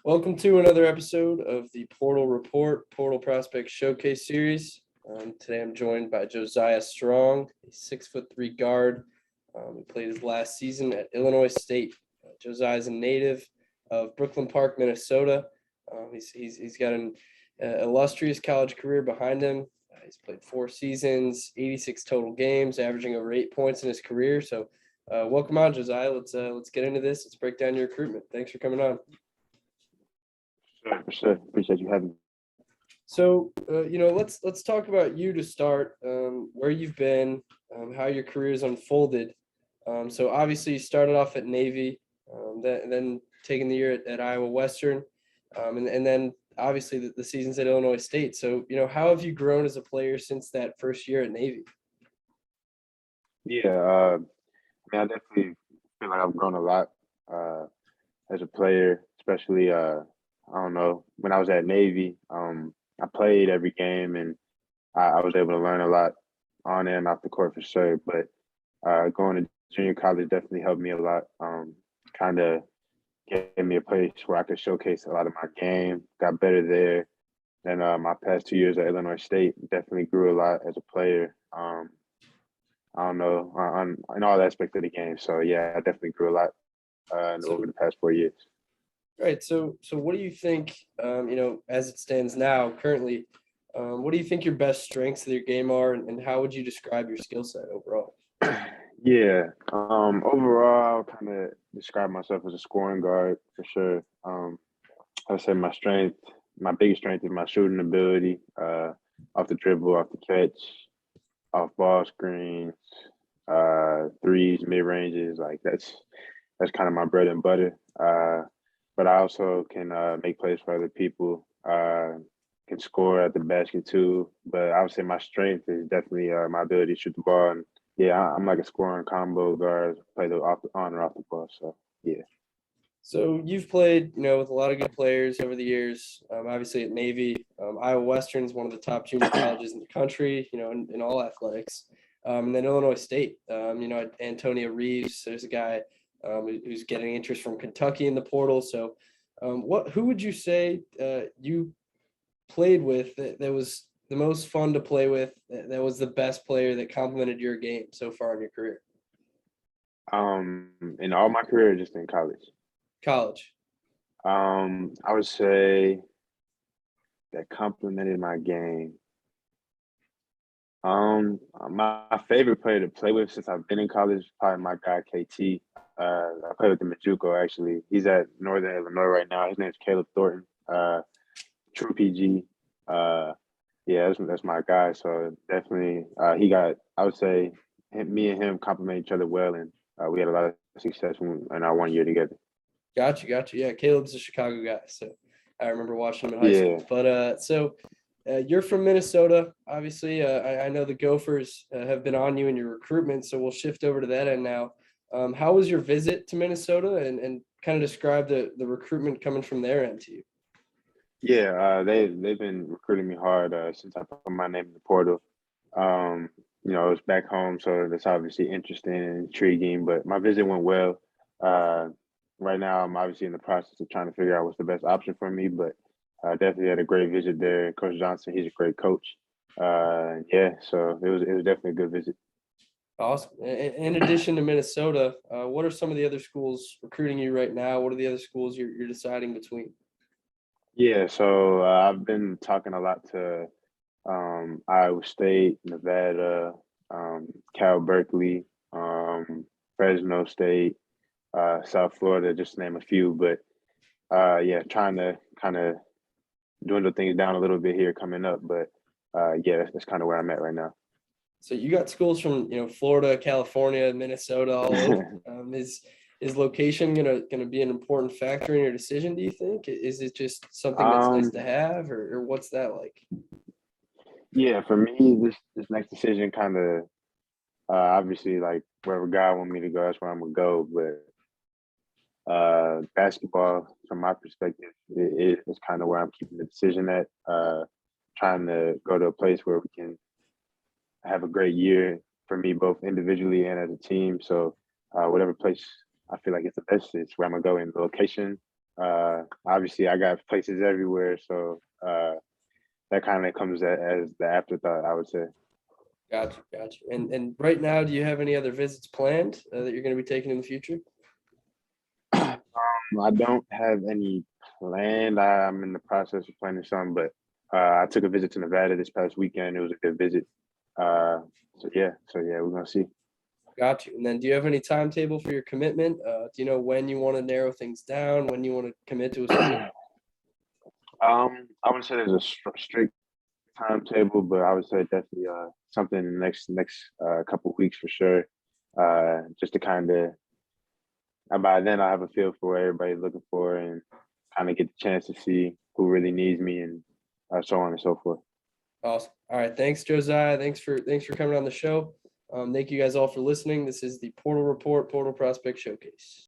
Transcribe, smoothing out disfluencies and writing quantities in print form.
Welcome to another episode of the Portal Report Portal Prospect Showcase Series. Today I'm joined by Josiah Strong, a 6'3" guard. He played his last season at Illinois State. Josiah is a native of Brooklyn Park, Minnesota. He's got an illustrious college career behind him. He's played 4 seasons, 86 total games, averaging over 8 points in his career. So, welcome on, Josiah. Let's get into this. Let's break down your recruitment. Thanks for coming on. For sure. Appreciate you having me. So, let's talk about you to start. Where you've been, how your career has unfolded. So obviously you started off at Navy, then taking the year at Iowa Western, and then obviously the seasons at Illinois State. So, how have you grown as a player since that first year at Navy? Yeah, I definitely feel like I've grown a lot as a player, especially I don't know, when I was at Navy, I played every game and I was able to learn a lot on and off the court for sure. But going to junior college definitely helped me a lot. Kind of gave me a place where I could showcase a lot of my game, got better there. Then my past 2 years at Illinois State definitely grew a lot as a player. I don't know, on all aspects of the game. So yeah, I definitely grew a lot over the past 4 years. Right. So what do you think, as it stands now, currently, what do you think your best strengths of your game are, and how would you describe your skill set overall? Yeah. Overall, I'll kind of describe myself as a scoring guard for sure. I'd say my biggest strength is my shooting ability, off the dribble, off the catch, off ball screens, threes, mid ranges. Like that's kind of my bread and butter. But I also can make plays for other people. Can score at the basket too. But I would say my strength is definitely my ability to shoot the ball. And yeah, I'm like a scoring combo guard, play on or off the ball. So yeah. So you've played, with a lot of good players over the years. Obviously at Navy, Iowa Western is one of the top junior colleges in the country, in all athletics. And then Illinois State, Antonio Reeves. There's a guy who's getting interest from Kentucky in the portal. So, who would you say you played with that was the most fun to play with? That was the best player that complemented your game so far in your career? In all my career, just in college. College. I would say that complemented my game. My favorite player to play with since I've been in college is probably my guy KT. I play with him at JUCO actually. He's at Northern Illinois right now. His name's Caleb Thornton. True PG. Yeah, that's my guy. So definitely, I would say, me and him complement each other well, and we had a lot of success in our 1 year together. Gotcha. Yeah, Caleb's a Chicago guy, so I remember watching him in high school. But you're from Minnesota, obviously. I know the Gophers have been on you in your recruitment, so we'll shift over to that end now. How was your visit to Minnesota, and kind of describe the recruitment coming from their end to you? Yeah, they've been recruiting me hard since I put my name in the portal. It was back home, so that's obviously interesting and intriguing. But my visit went well. Right now, I'm obviously in the process of trying to figure out what's the best option for me, but definitely had a great visit there. Coach Johnson, he's a great coach. Yeah, so it was definitely a good visit. Awesome. In addition to Minnesota, what are some of the other schools recruiting you right now? What are the other schools you're deciding between? Yeah, so I've been talking a lot to Iowa State, Nevada, Cal Berkeley, Fresno State, South Florida, just to name a few. But yeah, trying to kind of dwindle things down a little bit here coming up. But yeah, that's kind of where I'm at right now. So you got schools from Florida, California, Minnesota, all over. Is location gonna be an important factor in your decision? Do you think? Is it just something that's nice to have, or what's that like? Yeah, for me, this next decision kind of obviously, like, wherever God want me to go, that's where I'm gonna go. But basketball, from my perspective, is kind of where I'm keeping the decision at. Trying to go to a place where we can have a great year for me, both individually and as a team. So whatever place I feel like it's the best is where I'm gonna go in. The location Obviously, I got places everywhere, so that kind of comes as the afterthought, I would say. Gotcha. And right now, do you have any other visits planned that you're going to be taking in the future? I don't have any planned. I'm in the process of planning some, but I took a visit to Nevada this past weekend. It was a good visit. So yeah, we're gonna see. Got you. And then do you have any timetable for your commitment? Do you know when you want to narrow things down, when you want to commit to a school? I wouldn't say there's a strict timetable, but I would say definitely something in the next couple of weeks for sure. Just to kind of by then I have a feel for what everybody's looking for and kind of get the chance to see who really needs me and so on and so forth. Awesome. All right. Thanks, Josiah. Thanks for coming on the show. Thank you guys all for listening. This is the Portal Report, Portal Prospect Showcase.